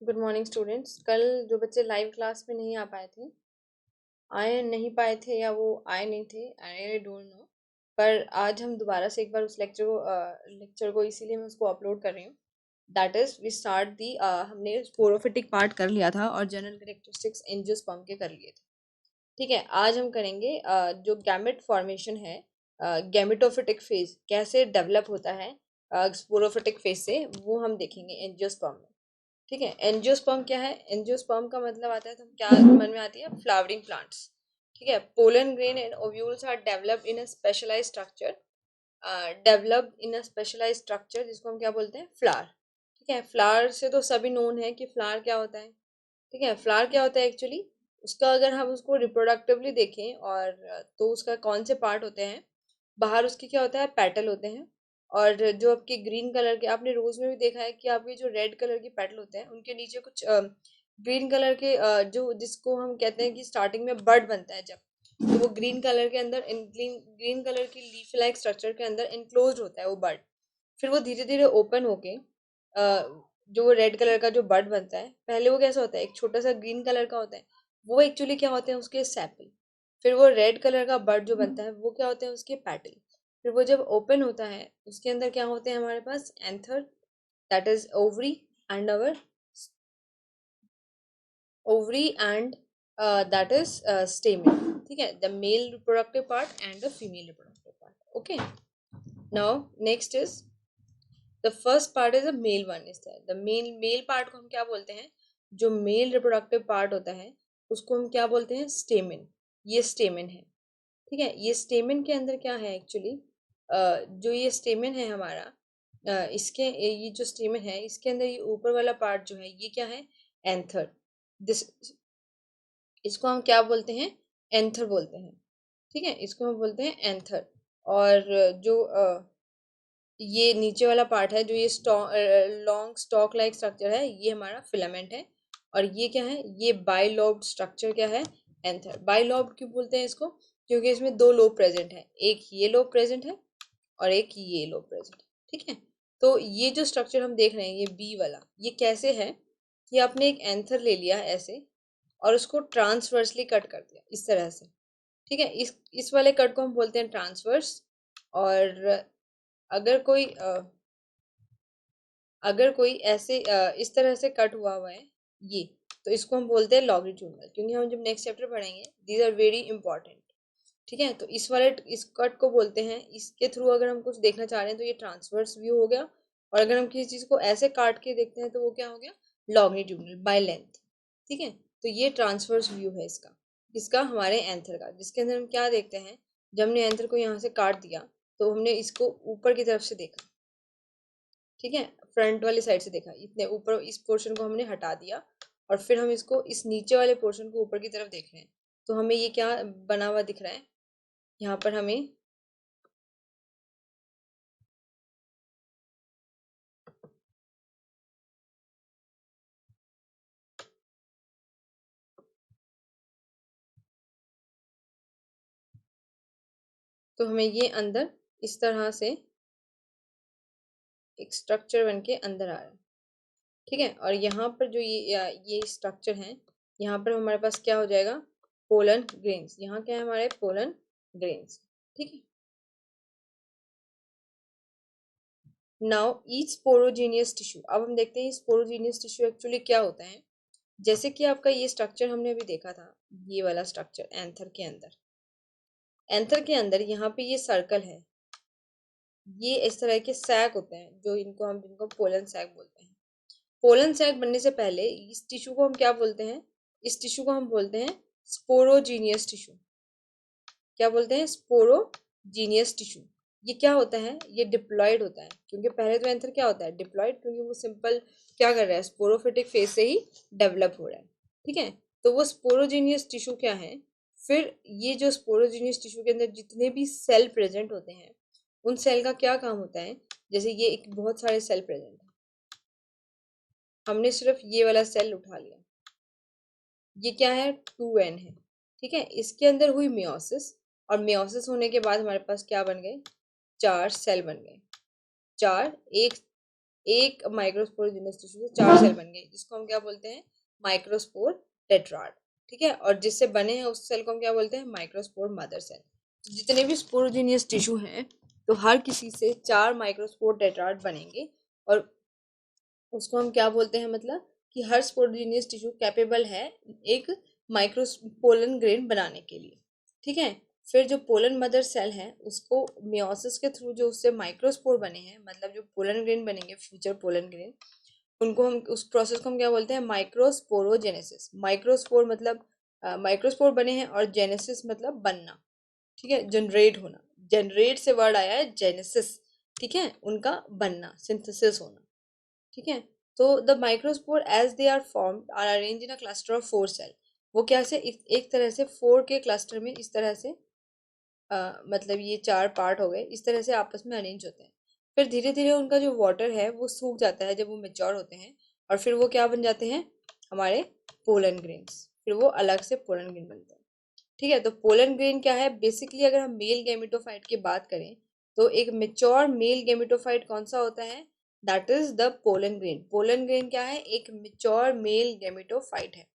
Good morning students. कल जो बच्चे लाइव क्लास में नहीं आ पाए थे, आए नहीं पाए थे या वो आए नहीं थे, आई डोंट नो। पर आज हम दोबारा से एक बार उस लेक्चर को इसीलिए मैं उसको अपलोड कर रही हूँ। That is we start the हमने स्पोरोफिटिक पार्ट कर लिया था और जनरल कैरेक्टरिस्टिक्स एंजियोस्पर्म के कर लिए थे। ठीक है, आज हम करेंगे जो गैमेट फॉर्मेशन है, गैमेटोफिटिक फेज कैसे डेवलप होता है स्पोरोफिटिक फेज से, वो हम देखेंगे एंजियोस्पर्म में। ठीक है, एंजियोस्पर्म क्या है? एंजियोस्पर्म का मतलब आता है, तो क्या मन में आती है? Flowering plants. ठीक है, pollen grain and ovules are developed in a specialised structure, जिसको हम क्या बोलते हैं? फ्लावर। ठीक है, फ्लावर से तो सभी नोन है कि फ्लावर क्या होता है। ठीक है, फ्लावर क्या होता है एक्चुअली? उसका अगर हम उसको रिप्रोडक्टिवली देखें और तो उसका कौन से पार्ट होते हैं? बाहर उसके क्या होता है? पेटल होते हैं। और जो आपके ग्रीन कलर के, आपने रोज में भी देखा है कि आपके जो रेड कलर के पेटल होते हैं उनके नीचे कुछ ग्रीन कलर के जो जिसको हम कहते हैं कि स्टार्टिंग में बड बनता है जब, तो वो ग्रीन कलर के अंदर ग्रीन कलर की लीफ लाइक स्ट्रक्चर के अंदर इनक्लोज होता है वो बड। फिर वो धीरे धीरे ओपन होके जो वो रेड कलर का जो बड बनता है, पहले वो कैसा होता है? एक छोटा सा ग्रीन कलर का होता है। वो एक्चुअली क्या होते हैं? उसके सेपल। फिर वो रेड कलर का बड जो बनता है वो क्या होते हैं? उसके पेटल। फिर वो जब ओपन होता है उसके अंदर क्या होते हैं हमारे पास? Anther, that is ovary and our ovary and that is stamen. ठीक है, the male reproductive part and the female reproductive part. Okay, now next is the first part is a male one is that the male part को हम क्या बोलते हैं? जो mail reproductive part होता है उसको हम क्या बोलते हैं? स्टेमन। ये स्टेमन है। ठीक है, ये स्टेमन के अंदर क्या है एक्चुअली? जो ये स्टेमन है हमारा, इसके ये जो स्टेमन है इसके अंदर ये ऊपर वाला पार्ट जो है ये क्या है? एंथर। दिस इसको हम क्या बोलते हैं? एंथर बोलते हैं। ठीक है, इसको हम बोलते हैं एंथर। और जो ये नीचे वाला पार्ट है, जो ये लॉन्ग स्टॉक लाइक स्ट्रक्चर है, ये हमारा फिलामेंट है। और ये क्या है? ये बाइलोब्ड स्ट्रक्चर क्या है? एंथर। बाइलोब्ड क्यों बोलते हैं इसको? क्योंकि इसमें दो लोब प्रेजेंट है, एक ये लोब प्रेजेंट है और एक ये लोब प्रेजेंट है। ठीक है, तो ये जो स्ट्रक्चर हम देख रहे हैं ये बी वाला, ये कैसे है कि आपने एक एंथर ले लिया ऐसे और उसको ट्रांसवर्सली कट कर दिया इस तरह से। ठीक है, इस वाले कट को हम बोलते हैं ट्रांसवर्स। और अगर कोई ऐसे इस तरह से कट हुआ हुआ है ये, तो इसको हम बोलते हैं लॉन्गिट्यूडनल, क्योंकि हम जब नेक्स्ट चैप्टर पढ़ेंगे दीज आर वेरी इंपॉर्टेंट। ठीक है, तो इस कट को बोलते हैं, इसके थ्रू अगर हम कुछ देखना चाह रहे हैं तो ये ट्रांसवर्स व्यू हो गया। और अगर हम किसी चीज को ऐसे काट के देखते हैं तो वो क्या हो गया? Longitudinal by length. ठीक है, तो ये ट्रांसवर्स व्यू है इसका, इसका हमारे एंथर का, जिसके अंदर हम क्या देखते हैं? जब हमने एंथर को यहाँ से काट दिया तो हमने इसको ऊपर की तरफ से देखा। ठीक है, फ्रंट वाली साइड से देखा, इतने ऊपर इस पोर्शन को हमने हटा दिया और फिर हम इसको इस नीचे वाले पोर्शन को ऊपर की तरफ देख रहे हैं। तो हमें ये क्या बना हुआ दिख रहा है? यहाँ पर हमें ये अंदर इस तरह से एक स्ट्रक्चर बन के अंदर आ रहा है। ठीक है, और यहाँ पर जो ये स्ट्रक्चर है, यहाँ पर हमारे पास क्या हो जाएगा? Pollen grains. यहाँ क्या है हमारे? Pollen grains. ठीक है, नाउ ईच स्पोरोजीनियस टिश्यू। अब हम देखते हैं स्पोरोजीनियस टिश्यू एक्चुअली क्या होता है। जैसे कि आपका ये स्ट्रक्चर हमने अभी देखा था, ये वाला स्ट्रक्चर एंथर के अंदर यहाँ पे ये सर्कल है, ये इस तरह के सैक होते हैं जो जिनको पोलन सैक बोलते हैं। पोलन सैक बनने से पहले इस टिश्यू को हम क्या बोलते हैं? इस टिश्यू को हम बोलते हैं स्पोरोजीनियस टिश्यू। क्या बोलते हैं? Sporogenous tissue. ये क्या होता है? ये डिप्लॉयड होता है, क्योंकि पहले तो एंथर क्या होता है? डिप्लॉयड, क्योंकि वो सिंपल क्या कर रहा है? स्पोरोफिटिक फेज से ही डेवलप हो रहा है। ठीक है, तो वो स्पोरोजीनियस टिश्यू क्या है? फिर ये जो स्पोरोजीनियस टिश्यू के अंदर जितने भी सेल प्रेजेंट होते हैं, उन सेल का क्या काम होता है? जैसे ये एक बहुत सारे सेल प्रेजेंट है, हमने सिर्फ ये वाला सेल उठा लिया, ये क्या है? 2n है। ठीक है, इसके अंदर हुई मियोसिस, और मियोसिस होने के बाद हमारे पास क्या बन गए? 4 सेल बन गए। 4 एक एक माइक्रोस्पोरोजिनस टिश्यू से 4 सेल बन गए, जिसको हम क्या बोलते हैं, माइक्रोस्पोर टेट्राड। ठीक है, और जिससे बने हैं उस सेल को हम क्या बोलते हैं, माइक्रोस्पोर मदर सेल। जितने भी स्पोरोजिनियस टिश्यू हैं तो हर किसी से 4 माइक्रोस्पोर टेट्राड बनेंगे, और उसको हम क्या बोलते हैं, मतलब कि हर स्पोरोजिनियस टिश्यू कैपेबल है एक माइक्रो पोलन ग्रेन बनाने के लिए। ठीक है, फिर जो पोलन मदर सेल है उसको मियोसिस के थ्रू जो उससे माइक्रोस्पोर बने हैं, मतलब जो पोलन ग्रेन बनेंगे फ्यूचर पोलन ग्रेन, उनको हम उस प्रोसेस को हम क्या बोलते हैं, माइक्रोस्पोरोजेनेसिस। माइक्रोस्पोर मतलब माइक्रोस्पोर बने हैं, और जेनेसिस मतलब बनना। ठीक है, जनरेट होना, जनरेट से वर्ड आया है जेनेसिस। ठीक है, उनका बनना, सिंथेसिस होना। ठीक है, तो the microspore as they are formed are arrange in a cluster of 4 cell. वो क्या से एक तरह से 4 के क्लस्टर में इस तरह से मतलब ये 4 पार्ट हो गए, इस तरह से आपस में अरेंज होते हैं। फिर धीरे धीरे उनका जो वाटर है वो सूख जाता है जब वो मेच्योर होते हैं, और फिर वो क्या बन जाते हैं, हमारे पोलन ग्रेन्स। फिर वो अलग से पोलन ग्रेन बनते हैं। ठीक है, तो पोलन ग्रेन क्या है, बेसिकली अगर हम मेल गैमेटोफाइट की बात करें तो एक मेच्योर मेल गैमेटोफाइट कौन सा होता है, that is the pollen grain. Pollen grain क्या है, एक मेच्योर मेल गैमेटोफाइट है,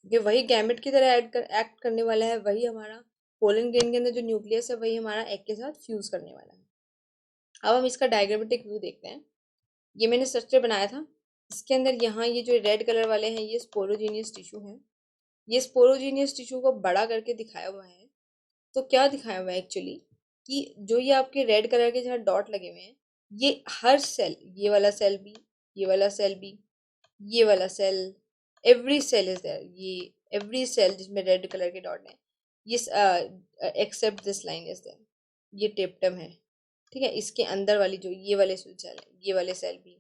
क्योंकि वही गैमेट की तरह एक्ट करने वाला है, वही हमारा पोलन ग्रेन के अंदर जो न्यूक्लियस है वही हमारा एग के साथ फ्यूज करने वाला है। अब हम इसका डायग्रामेटिक व्यू देखते हैं। ये मैंने स्ट्रक्चर बनाया था, इसके अंदर यहाँ ये जो रेड कलर वाले हैं ये स्पोरोजीनियस टिश्यू हैं। ये स्पोरोजीनियस टिश्यू को बड़ा करके दिखाया हुआ है। तो क्या दिखाया हुआ है एक्चुअली, कि जो ये आपके रेड कलर के जहाँ डॉट लगे हुए हैं, ये हर सेल, ये वाला सेल भी, ये वाला सेल भी, ये वाला cell, every cell is there, ये एवरी सेल जिसमें रेड कलर के डॉट है, ये except this line is there, ये टेप्टम है। ठीक है, इसके अंदर वाली जो ये वाले सेल है, ये वाले सेल भी,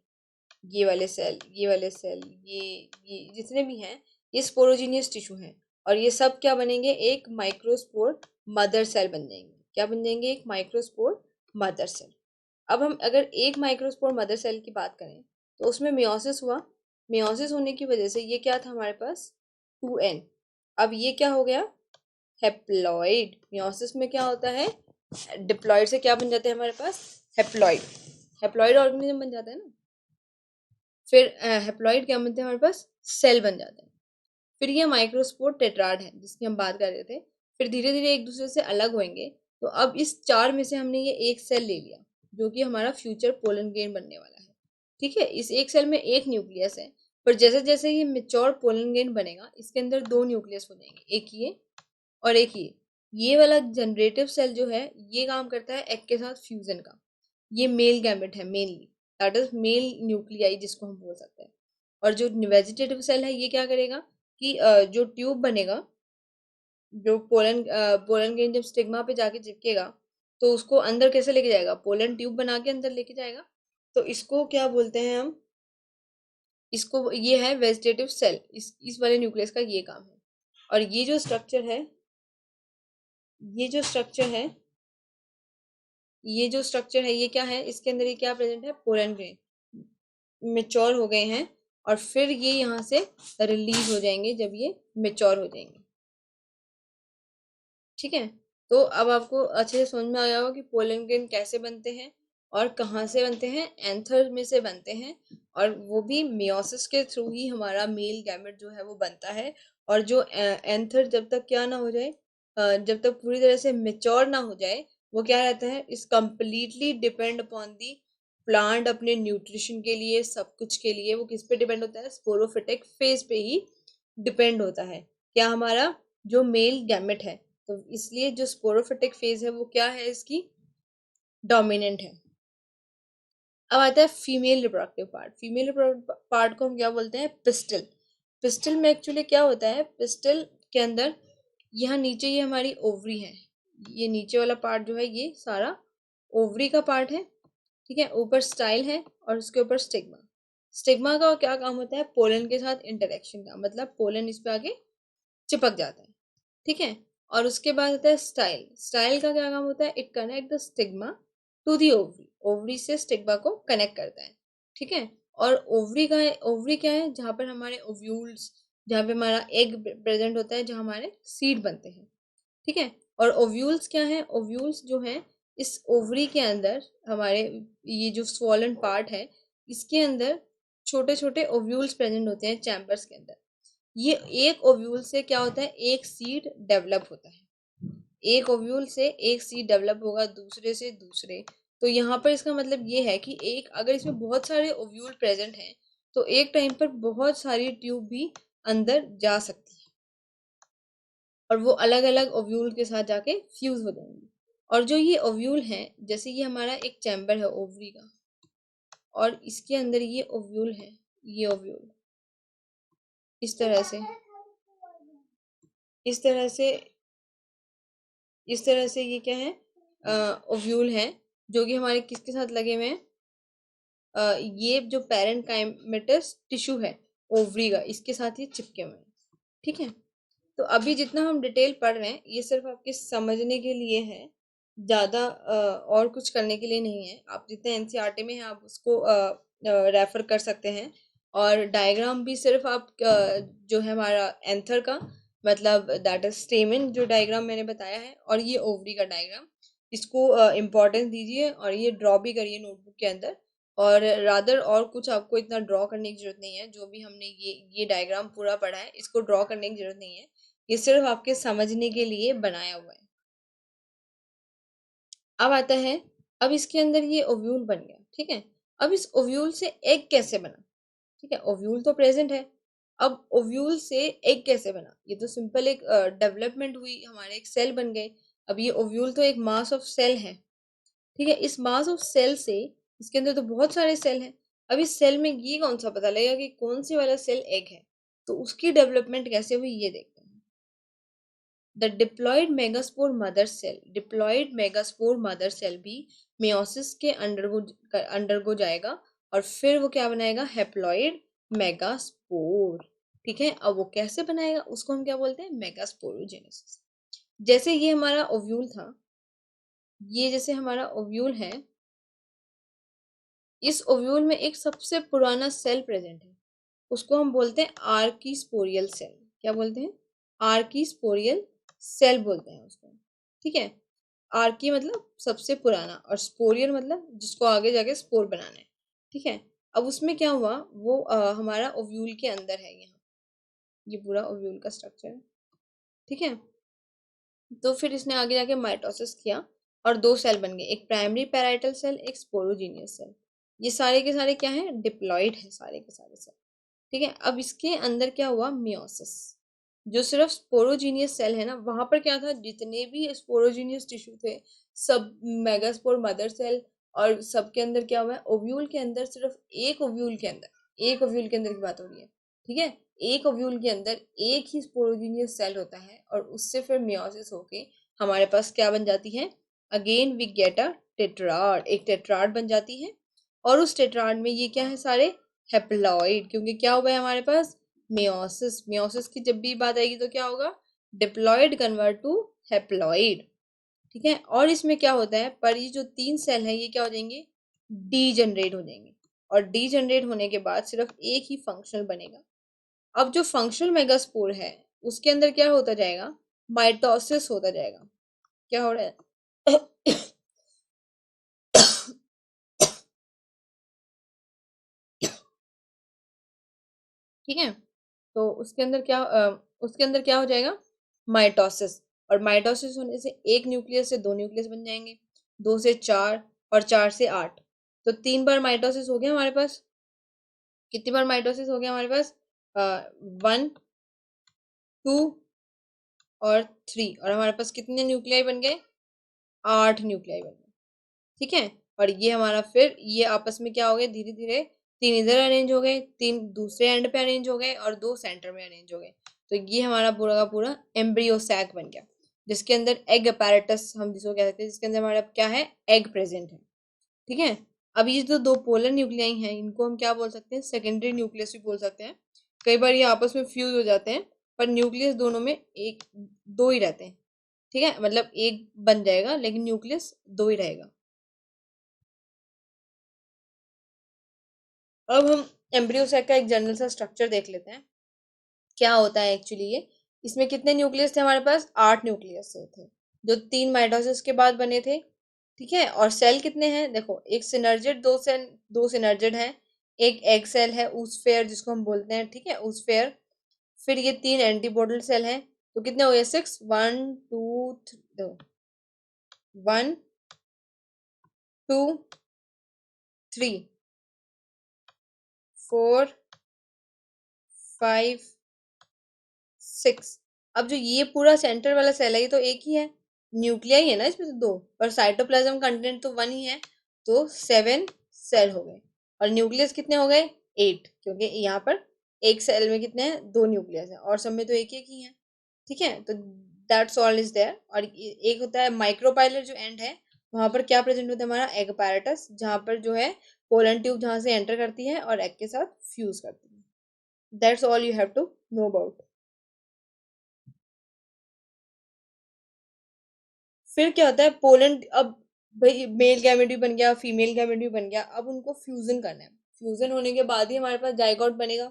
ये वाले सेल, ये वाले सेल, ये जितने भी हैं ये स्पोरोजीनियस टिश्यू हैं, और ये सब क्या बनेंगे, एक माइक्रोस्पोर मदर सेल बन जाएंगे। क्या बन जाएंगे, एक माइक्रोस्पोर मदर सेल। अब हम अगर एक माइक्रोस्पोर मदर सेल की बात करें तो उसमें मियोसिस हुआ। मियोसिस होने की वजह से ये क्या था हमारे पास, 2n। अब ये क्या हो गया, हेप्लॉइड। मियोसिस में क्या होता है, डिप्लॉइड से क्या बन जाते हैं हमारे पास, हेप्लॉइड। हेप्लॉइड ऑर्गेनिज्म बन जाता है ना। फिर हेप्लॉइड क्या बनते हैं हमारे पास, सेल बन जाते हैं। फिर ये माइक्रोस्पोर टेट्राड है जिसकी हम बात कर रहे थे। फिर धीरे धीरे एक दूसरे से अलग होंगे। तो अब इस 4 में से हमने ये एक सेल ले लिया जो कि हमारा फ्यूचर पोलन ग्रेन बनने वाला है। ठीक है, इस एक सेल में एक न्यूक्लियस है, पर जैसे जैसे ये मेच्योर पोलन ग्रेन बनेगा इसके अंदर 2 न्यूक्लियस हो जाएंगे, एक ये और एक ये वाला जनरेटिव सेल जो है ये काम करता है एग के साथ फ्यूजन का। ये मेल गैमेट है mainly, that is male nuclei जिसको हम बोल सकते हैं। और जो वेजिटेटिव सेल है ये क्या करेगा कि जो ट्यूब बनेगा, जो पोलन ग्रेन जब स्टिग्मा पे जाके चिपकेगा तो उसको अंदर कैसे लेके जाएगा, पोलन ट्यूब बना के अंदर लेके जाएगा। तो इसको क्या बोलते हैं हम, इसको ये है वेजिटेटिव सेल। इस वाले न्यूक्लियस का ये काम है। और ये जो स्ट्रक्चर है, ये जो स्ट्रक्चर है, ये जो स्ट्रक्चर है ये क्या है, इसके अंदर ये क्या प्रेजेंट है, पोलन ग्रेन मेच्योर हो गए हैं, और फिर ये यहाँ से रिलीज हो जाएंगे जब ये मेच्योर हो जाएंगे। ठीक है, तो अब आपको अच्छे से समझ में आ गया होगा कि पोलन ग्रेन कैसे बनते हैं और कहाँ से बनते हैं, एंथर में से बनते हैं, और वो भी मियोसिस के थ्रू ही हमारा मेल गैमेट जो है वो बनता है। और जो एंथर जब तक क्या ना हो जाए, जब तक पूरी तरह से मेच्योर ना हो जाए, वो क्या रहता है, इस completely depend upon the plant अपने न्यूट्रिशन के लिए, सब कुछ के लिए वो किस पे डिपेंड होता है, स्पोरोफिटिक फेज पे ही डिपेंड होता है। क्या, हमारा जो मेल गैमेट है। तो इसलिए जो स्पोरोफिटिक फेज है वो क्या है, इसकी डोमिनेंट है। अब आता है female reproductive part. Female reproductive part को हम क्या बोलते हैं, पिस्टल। पिस्टल में एक्चुअली क्या होता है, पिस्टल के अंदर यहाँ नीचे ये हमारी ओवरी है, ये नीचे वाला पार्ट जो है ये सारा ओवरी का पार्ट है। ठीक है, ऊपर स्टाइल है और उसके ऊपर स्टिग्मा। स्टिग्मा का क्या काम होता है, पोलन के साथ इंटरेक्शन का, मतलब पोलन इस पे आगे चिपक जाता है। ठीक है, और उसके बाद आता है स्टाइल। स्टाइल का क्या काम होता है, it connect the stigma to the ovary. Ovary से स्टिग्मा को कनेक्ट करता है। ठीक है, और ओवरी का है, ओवरी क्या है, जहाँ पर हमारे ओव्यूल्स, जहाँ पे हमारा एग प्रेजेंट होता है, जहाँ हमारे सीड बनते हैं। ठीक है, और ओव्यूल्स क्या है, ओव्यूल्स जो है इस ओवरी के अंदर हमारे, ये जो स्वॉलन पार्ट है इसके अंदर छोटे छोटे ओव्यूल्स प्रेजेंट होते हैं चैम्बर्स के अंदर। ये एक ओव्यूल से क्या होता है, एक सीड डेवलप होता है। एक ओव्यूल से एक सीड डेवलप होगा, दूसरे से दूसरे। तो यहाँ पर इसका मतलब ये है कि एक अगर इसमें बहुत सारे ओव्यूल प्रेजेंट हैं तो एक टाइम पर बहुत सारी ट्यूब भी अंदर जा सकती है और वो अलग अलग ओव्यूल के साथ जाके फ्यूज हो जाएंगी। और जो ये ओव्यूल हैं, जैसे ये हमारा एक चैम्बर है ओवरी का, और इसके अंदर ये ओव्यूल है, ये ओव्यूल इस तरह से, इस तरह से, इस तरह से ये क्या है, ओव्यूल है जो कि हमारे किसके साथ लगे हुए हैं, ये जो पेरेंट काइमेटस टिश्यू है ओवरी का, इसके साथ ये चिपके हुए हैं। ठीक है, तो अभी जितना हम डिटेल पढ़ रहे हैं ये सिर्फ आपके समझने के लिए है, ज़्यादा और कुछ करने के लिए नहीं है। आप जितने एनसीईआरटी में हैं आप उसको रेफर कर सकते हैं। और डायग्राम भी सिर्फ आप जो है हमारा एंथर का, मतलब दैट इज स्टेमन जो डायग्राम मैंने बताया है, और ये ओवरी का डायग्राम, इसको इम्पोर्टेंस दीजिए और ये ड्रॉ भी करिए नोटबुक के अंदर। और रादर और कुछ आपको इतना ड्रॉ करने की जरूरत नहीं है, जो भी हमने ये डायग्राम पूरा पढ़ा है इसको ड्रॉ करने की जरूरत नहीं है, ये सिर्फ आपके समझने के लिए बनाया हुआ है। अब आता है, अब इसके अंदर ये ओव्यूल बन गया। ठीक है, अब इस ओव्यूल से एग कैसे बना। ठीक है, ओव्यूल तो प्रेजेंट है, अब ओव्यूल से एग कैसे बना, ये तो सिंपल एक डेवलपमेंट हुई, हमारे एक सेल बन गए। अब ये ओव्यूल तो एक मास ऑफ सेल है। ठीक है, इस मास ऑफ सेल से, इसके अंदर तो बहुत सारे सेल हैं, अब इस सेल में ये कौन सा पता लगेगा कि कौन से वाला सेल एग है, तो उसकी डेवलपमेंट कैसे हुई ये देखते हैं। The diploid megaspore mother cell भी मेयोसिस के अंडरगो जाएगा और फिर वो क्या बनाएगा, हेप्लॉइड मेगास्पोर। ठीक है, अब वो कैसे बनाएगा उसको हम क्या बोलते हैं, मेगास्पोरोजेनेसिस। जैसे ये हमारा ओव्यूल था, ये जैसे हमारा ओव्यूल है, इस ओव्यूल में एक सबसे पुराना सेल प्रेजेंट है, उसको हम बोलते हैं आर्कीस्पोरियल सेल। क्या बोलते हैं, आर्कीस्पोरियल सेल बोलते हैं उसको। ठीक है, आर्की मतलब सबसे पुराना और स्पोरियल मतलब जिसको आगे जाके स्पोर बनाना है। ठीक है, अब उसमें क्या हुआ, वो हमारा ओव्यूल के अंदर है, यहाँ ये पूरा ओव्यूल का स्ट्रक्चर है। ठीक है, तो फिर इसने आगे जाके माइटोसिस किया और दो सेल बन गए, एक प्राइमरी पैराइटल सेल, एक स्पोरोजीनियस सेल। ये सारे के सारे क्या हैं, डिप्लॉइड है सारे के सारे सेल। ठीक है, अब इसके अंदर क्या हुआ, मियोसिस। जो सिर्फ स्पोरोजीनियस सेल है ना, वहां पर क्या था, जितने भी स्पोरोजीनियस टिश्यू थे सब मेगास्पोर मदर सेल, और सबके अंदर क्या हुआ है, ओव्यूल के अंदर सिर्फ एक ओव्यूल के अंदर, एक ओव्यूल के अंदर की बात हो रही है। ठीक है, एक ओव्यूल के अंदर एक ही स्पोरोजीनियस सेल होता है और उससे फिर मियोसिस होके हमारे पास क्या बन जाती है, again we get a tetrad, एक टेट्राड बन जाती है। और उस टेट्राड में ये क्या है, सारे हेप्लॉइड, क्योंकि क्या हुआ है हमारे पास, मियोसिस। मियोसिस की जब भी बात आएगी तो क्या होगा, डिप्लॉइड कन्वर्ट टू हेप्लॉइड। ठीक है, और इसमें क्या होता है, पर ये जो तीन सेल है ये क्या हो जाएंगे, डीजनरेट हो जाएंगे, और डीजनरेट होने के बाद सिर्फ एक ही फंक्शनल बनेगा। अब जो फंक्शनल मेगास्पोर है उसके अंदर क्या होता जाएगा, माइटोसिस होता जाएगा। क्या हो रहा है ठीक है, तो उसके अंदर क्या हो जाएगा, माइटोसिस। और माइटोसिस होने से एक न्यूक्लियस से दो न्यूक्लियस बन जाएंगे, दो से चार, और चार से आठ। तो तीन बार माइटोसिस हो गया हमारे पास। कितनी बार माइटोसिस हो गया हमारे पास, 1, 2 और 3, और हमारे पास कितने न्यूक्लियाई बन गए, 8 न्यूक्लियाई बन गए। ठीक है, और ये हमारा फिर ये आपस में क्या हो गए, धीरे धीरे तीन इधर अरेंज हो गए, तीन दूसरे एंड पे अरेंज हो गए, और दो सेंटर में अरेंज हो गए। तो ये हमारा पूरा का पूरा एम्ब्रियो सैक बन गया, जिसके अंदर एग अपैरेटस हम जिसको कह सकते हैं, जिसके अंदर हमारा क्या है, एग प्रेजेंट है। ठीक है, अब ये जो दो पोलर न्यूक्लियाई हैं इनको हम क्या बोल सकते हैं, सेकेंडरी न्यूक्लियस भी बोल सकते हैं। कई बार ये आपस में फ्यूज हो जाते हैं, पर न्यूक्लियस दोनों में एक दो ही रहते हैं। ठीक है, मतलब एक बन जाएगा लेकिन न्यूक्लियस दो ही रहेगा। अब हम एम्ब्रियो सैक का एक जनरल सा स्ट्रक्चर देख लेते हैं, क्या होता है एक्चुअली ये। इसमें कितने न्यूक्लियस थे हमारे पास, 8 न्यूक्लियस थे, जो तीन माइटोसिस के बाद बने थे। ठीक है, और सेल कितने हैं देखो, एक सिनर्जिड, दो सिनर्जिड है, एक एग सेल है ऊसफेयर जिसको हम बोलते हैं, ठीक है, ऊसफेयर। फिर ये 3 एंटीबॉडल सेल हैं, तो कितने हो गए? 6, 1 2 1 2 3 4 5 6। अब जो ये पूरा सेंटर वाला सेल है ये तो एक ही है, न्यूक्लिया ही है ना इसमें तो दो, और साइटोप्लाज्म कंटेंट तो वन ही है, तो 7 सेल हो गए। और न्यूक्लियस कितने हो गए? 8, क्योंकि यहाँ पर एक सेल में कितने हैं? 2 न्यूक्लियस है, और सब में तो एक एक ही है, ठीक है। तो दैट्स ऑल इज देयर। और एक होता है माइक्रोपाइलर जो एंड है, वहां पर क्या प्रेजेंट होता है? हमारा एग apparatus, जहाँ पर जो है पोलन ट्यूब जहाँ से एंटर करती है और एग के साथ फ्यूज करती है। That's all you have to know about. फिर क्या होता है? पोलन, अब भाई मेल गैमेट भी बन गया, फीमेल गैमेट भी बन गया, अब उनको फ्यूजन करना है। फ्यूजन होने के बाद ही हमारे पास जाइगोट बनेगा।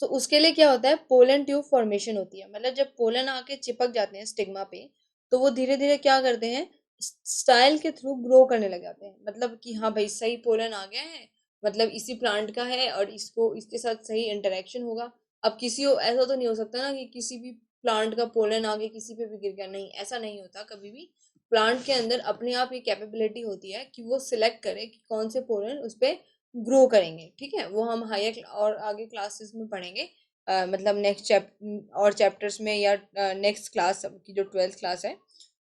तो उसके लिए क्या होता है? पोलन ट्यूब फॉर्मेशन होती है, मतलब जब पोलन आके चिपक जाते हैं स्टिग्मा पे, तो वो धीरे धीरे क्या करते हैं? स्टाइल के थ्रू ग्रो करने लग जाते हैं, मतलब कि हाँ भाई सही पोलन आ गया है, मतलब इसी प्लांट का है और इसको इसके साथ सही इंटरेक्शन होगा। अब किसी को ऐसा तो नहीं हो सकता ना कि किसी भी प्लांट का पोलन आगे किसी पे भी गिर गया, नहीं, ऐसा नहीं होता कभी भी। प्लांट के अंदर अपने आप ये कैपेबिलिटी होती है कि वो सिलेक्ट करे कि कौन से पोलन उस पे ग्रो करेंगे, ठीक है। वो हम हायर और आगे क्लासेस में पढ़ेंगे, मतलब नेक्स्ट और चैप्टर्स में, या नेक्स्ट क्लास की जो 12th क्लास है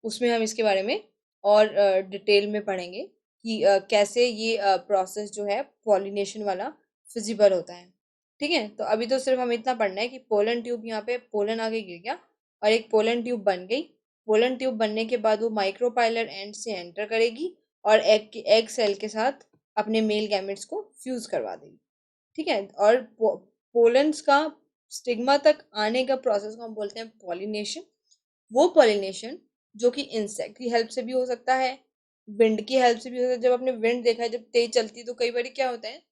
उसमें हम इसके बारे में और डिटेल में पढ़ेंगे कि कैसे ये प्रोसेस जो है पॉलिनेशन वाला फिजिबल होता है, ठीक है। तो अभी तो सिर्फ हमें इतना पढ़ना है कि पोलन ट्यूब, यहाँ पे पोलन आगे गिर गया और एक पोलन ट्यूब बन गई। पोलन ट्यूब बनने के बाद वो माइक्रोपाइलर एंड से एंटर करेगी और एग सेल के साथ अपने मेल गैमेट्स को फ्यूज करवा देगी, ठीक है। और पोलन्स का स्टिग्मा तक आने का प्रोसेस को हम बोलते हैं पॉलिनेशन। वो पॉलिनेशन जो कि इंसेक्ट की हेल्प से भी हो सकता है, विंड की हेल्प से भी हो सकता है। जब आपने विंड देखा है जब तेज चलती है तो कई बार क्या होता है,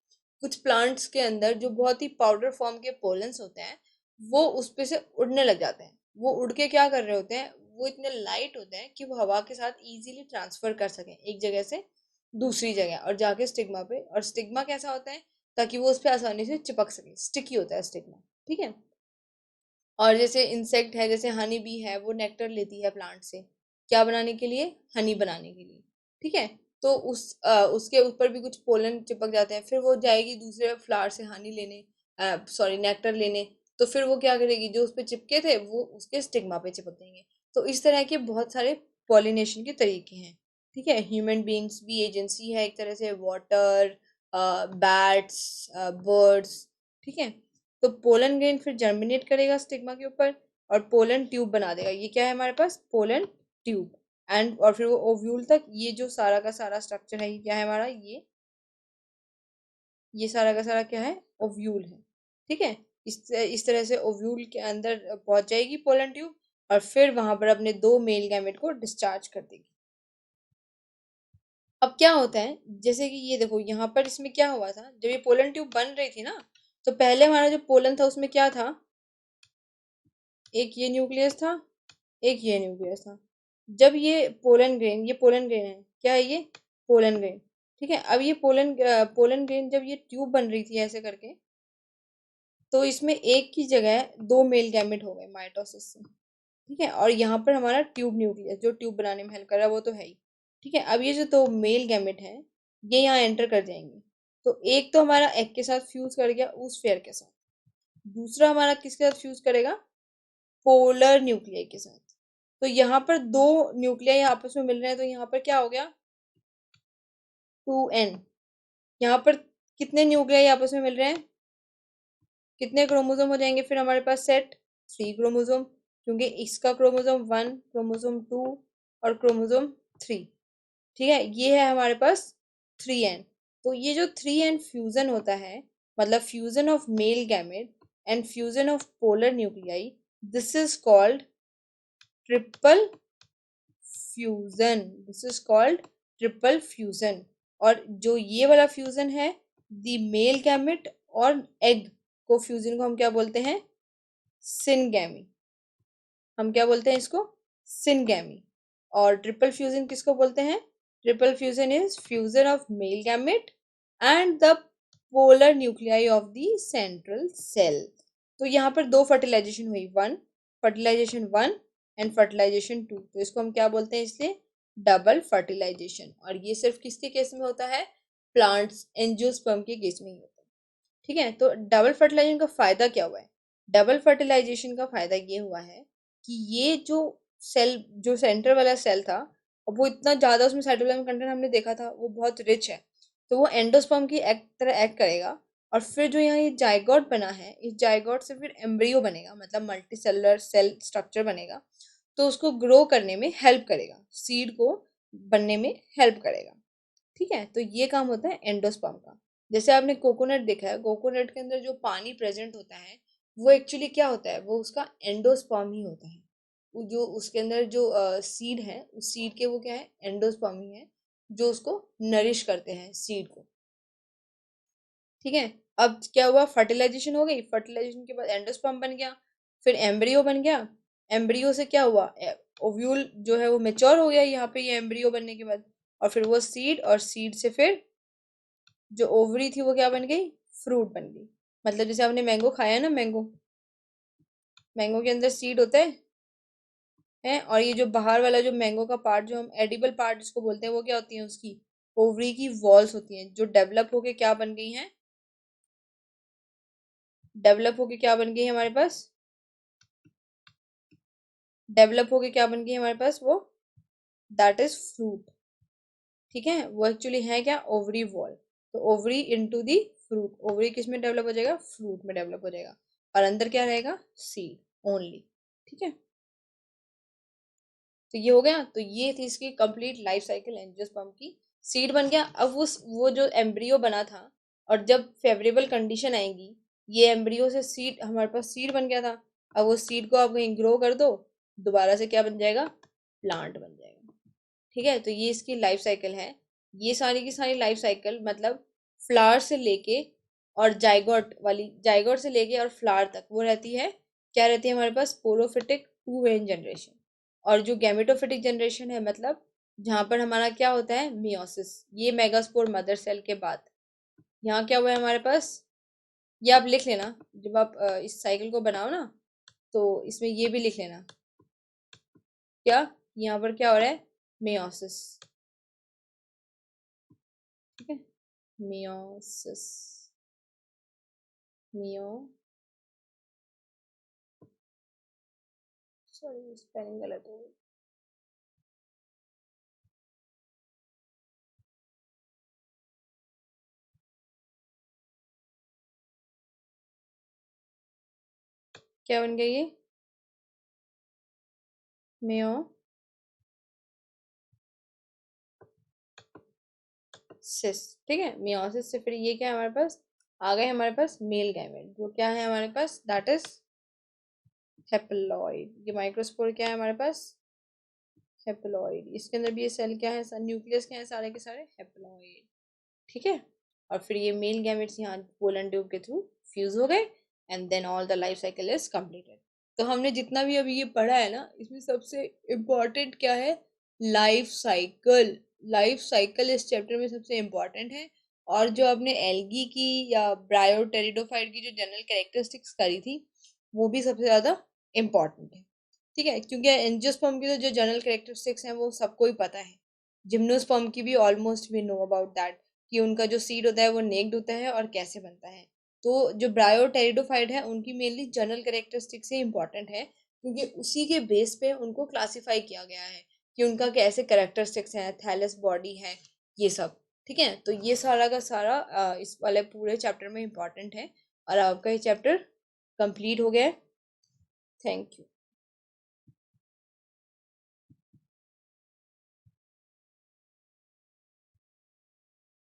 कुछ प्लांट्स के अंदर जो बहुत ही पाउडर फॉर्म के पोलन्स होते हैं वो उस पे से उड़ने लग जाते हैं। वो उड़ के क्या कर रहे होते हैं? वो इतने लाइट होते हैं कि वो हवा के साथ इजीली ट्रांसफर कर सकें एक जगह से दूसरी जगह और जाके स्टिग्मा पे। और स्टिग्मा कैसा होता है? ताकि वो उस पर आसानी से चिपक सके, स्टिकी होता है स्टिग्मा, ठीक है। और जैसे इंसेक्ट है, जैसे हनी बी है, वो नेक्टर लेती है प्लांट से, क्या बनाने के लिए? हनी बनाने के लिए, ठीक है। तो उसके ऊपर भी कुछ पोलन चिपक जाते हैं, फिर वो जाएगी दूसरे फ्लावर से हनी लेने, सॉरी नेक्टर लेने। तो फिर वो क्या करेगी? जो उस पे चिपके थे वो उसके स्टिग्मा पे चिपक देंगे। तो इस तरह के बहुत सारे पॉलिनेशन के तरीके हैं, ठीक है। ह्यूमन बींग्स भी एजेंसी है एक तरह से, वाटर, बैट्स, बर्ड्स, ठीक है। तो पोलन ग्रेन फिर जर्मिनेट करेगा स्टिग्मा के ऊपर और पोलन ट्यूब बना देगा। ये क्या है हमारे पास? Pollen tube. एंड और फिर वो ओव्यूल तक, ये जो सारा का सारा स्ट्रक्चर है ये क्या है हमारा? ये सारा का सारा क्या है? ओव्यूल है, ठीक है। इस तरह से ओव्यूल के अंदर पहुंच जाएगी पोलन ट्यूब और फिर वहां पर अपने दो मेल गैमेट को डिस्चार्ज कर देगी। अब क्या होता है, जैसे कि ये देखो यहाँ पर इसमें क्या हुआ था जब ये पोलन ट्यूब बन रही थी ना, तो पहले हमारा जो पोलन था उसमें क्या था? एक ये न्यूक्लियस था, एक ये न्यूक्लियस था। जब ये पोलन ग्रेन है, क्या है ये? पोलन ग्रेन, ठीक है। अब ये पोलन ग्रेन जब ये ट्यूब बन रही थी ऐसे करके, तो इसमें एक की जगह दो मेल गैमेट हो गए माइटोसिस से, ठीक है। और यहाँ पर हमारा ट्यूब न्यूक्लियस जो ट्यूब बनाने में हेल्प कर रहा है वो तो है ही, ठीक है। अब ये जो दो मेल गैमेट हैं ये यहाँ एंटर कर जाएंगे। तो एक तो हमारा एग के साथ फ्यूज कर गया उस फेयर के साथ, दूसरा हमारा किसके साथ फ्यूज करेगा? पोलर न्यूक्लियाई के साथ। तो यहाँ पर दो न्यूक्लियाई आपस में मिल रहे हैं, तो यहाँ पर क्या हो गया? 2n। यहाँ पर कितने न्यूक्लियाई आपस में मिल रहे हैं? कितने क्रोमोसोम हो जाएंगे फिर हमारे पास सेट? 3 क्रोमोसोम, क्योंकि इसका क्रोमोसोम 1, क्रोमोसोम 2 और क्रोमोसोम 3, ठीक है। ये है हमारे पास 3n। तो ये जो 3n फ्यूजन होता है, मतलब fusion of male gamete and fusion of polar nuclei, this is called triple fusion. This is called triple fusion. और जो ये वाला फ्यूजन है, द मेल गैमेट और एग को फ्यूजन को हम क्या बोलते हैं? सिनगैमी। हम क्या बोलते हैं इसको? सिनगैमी। और ट्रिपल फ्यूजन किसको बोलते हैं? Triple fusion is fusion of male gamete and the polar nuclei of the central cell. तो यहाँ पर दो फर्टिलाइजेशन हुई, फर्टिलाइजेशन 1 एंड फर्टिलाइजेशन 2, तो इसको हम क्या बोलते हैं, इसलिए डबल फर्टिलाइजेशन। और ये सिर्फ किसके केस में होता है, प्लांट्स एंजियोस्पर्म के केस में ही होता है। ठीक है, तो डबल फर्टिलाइजेशन का फायदा क्या हुआ है, डबल फर्टिलाइजेशन का फायदा ये हुआ है कि ये जो सेल, जो सेंटर वाला सेल था, और वो इतना ज्यादा उसमें साइटोप्लाज्म कंटेंट हमने देखा था, वो बहुत रिच है, तो वो एंडोस्पर्म की तरह एक्ट करेगा। और फिर जो यहाँ ये जाइगोट बना है, इस जाइगोट से फिर एम्ब्रियो बनेगा, मतलब मल्टी सेलुलर सेल स्ट्रक्चर बनेगा, तो उसको ग्रो करने में हेल्प करेगा, सीड को बनने में हेल्प करेगा। ठीक है, तो ये काम होता है एंडोस्पर्म का। जैसे आपने कोकोनट देखा है, कोकोनट के अंदर जो पानी प्रेजेंट होता है वो एक्चुअली क्या होता है, वो उसका एंडोस्पर्म ही होता है। वो जो उसके अंदर जो सीड है, उस सीड के वो क्या है, एंडोस्पर्म ही है, जो उसको नरिश करते हैं सीड को। ठीक है, अब क्या हुआ, फर्टिलाइजेशन हो गई, फर्टिलाइजेशन के बाद एंडोस्पर्म बन गया, फिर एम्ब्रियो बन गया, एम्ब्रियो से क्या हुआ, ओव्यूल जो है वो मेच्योर हो गया यहाँ पे, ये एम्ब्रियो बनने के बाद, और फिर वो सीड, और सीड से फिर जो ओवरी थी वो क्या बन गई, फ्रूट बन गई। मतलब जैसे आपने मैंगो खाया है ना, मैंगो, मैंगो के अंदर सीड होता है, और ये जो बाहर वाला जो मैंगो का पार्ट, जो हम एडिबल पार्ट जिसको बोलते हैं, वो क्या होती है, उसकी ओवरी की वॉल्स होती हैं, जो डेवलप होके क्या बन गई हैं, डेवलप होके क्या बन गई हमारे पास, डेवलप होके क्या बन गई हमारे पास, वो दैट इज फ्रूट। ठीक है, वो एक्चुअली है क्या, ओवरी वॉल। तो ovary into the fruit, ovary किस में डेवलप हो जाएगा, फ्रूट में डेवलप हो जाएगा, और अंदर क्या रहेगा, सीड ओनली। ठीक है, तो ये हो गया, तो ये थी इसकी कंप्लीट लाइफ साइकिल एंजियोस्पर्म की। सीड बन गया, अब उस वो जो एम्ब्रियो बना था, और जब फेवरेबल कंडीशन आएंगी, ये एम्ब्रियो से सीड, हमारे पास सीड बन गया था, अब वो सीड को आप कहीं ग्रो कर दो, दोबारा से क्या बन जाएगा, प्लांट बन जाएगा। ठीक है, तो ये इसकी लाइफ साइकिल है। ये सारी की सारी लाइफ साइकिल मतलब फ्लावर से लेके और जाइगोट वाली, जाइगोट से लेके और फ्लावर तक वो रहती है, क्या रहती है हमारे पास, पोलोफिटिक टू वेन जनरेशन। और जो गैमेटोफिटिक जनरेशन है, मतलब जहाँ पर हमारा क्या होता है, मियोसिस, ये मेगास्पोर मदर सेल के बाद यहाँ क्या हुआ है हमारे पास, ये आप लिख लेना जब आप इस साइकिल को बनाओ ना, तो इसमें ये भी लिख लेना, क्या यहाँ पर क्या हो रहा है, मियोसिस। ठीक है, मियोसिस, मियो, सॉरी स्पेलिंग गलत हो गई, क्या बन गया ये, मियो सिस। ठीक है, मियोसिस से फिर ये क्या है हमारे पास, आ गए हमारे पास मेल गैमेट, जो क्या है हमारे पास, दैट इज हेप्लॉइड। ये माइक्रोस्पोर क्या है हमारे पास, हेप्लॉइड। इसके अंदर भी ये सेल क्या है, न्यूक्लियस क्या है, सारे के सारे हेप्लॉइड। ठीक है, और फिर ये मेल गैमेट्स यहाँ पोलन ट्यूब के थ्रू फ्यूज हो गए, and then all the life cycle is completed. तो हमने जितना भी अभी ये पढ़ा है ना, इसमें सबसे इम्पोर्टेंट क्या है, लाइफ साइकिल। लाइफ साइकिल इस चैप्टर में सबसे इम्पोर्टेंट है। और जो आपने एल्गी की या ब्रायोटेरिडोफाइट की जो जनरल कैरेक्टरिस्टिक्स करी थी, वो भी सबसे ज्यादा इम्पोर्टेंट है। ठीक है, क्योंकि एंजियोस्पर्म की तो जो जनरल कैरेक्टरिस्टिक्स हैं वो सबको ही पता है, जिम्नोस्पर्म की भी almost we know about that, कि उनका जो सीड होता है वो नेक्ड होता है और कैसे बनता है। तो जो ब्रायोटेरिडोफाइट है उनकी मेनली जनरल कैरेक्टरिस्टिक्स ही इंपॉर्टेंट है, क्योंकि उसी के बेस पे उनको क्लासिफाई किया गया है कि उनका कैसे कैरेक्टरिस्टिक्स हैं, थैलस बॉडी है, ये सब। ठीक है, तो ये सारा का सारा इस वाले पूरे चैप्टर में इम्पॉर्टेंट है, और आपका ये चैप्टर कंप्लीट हो गया है। Thank you.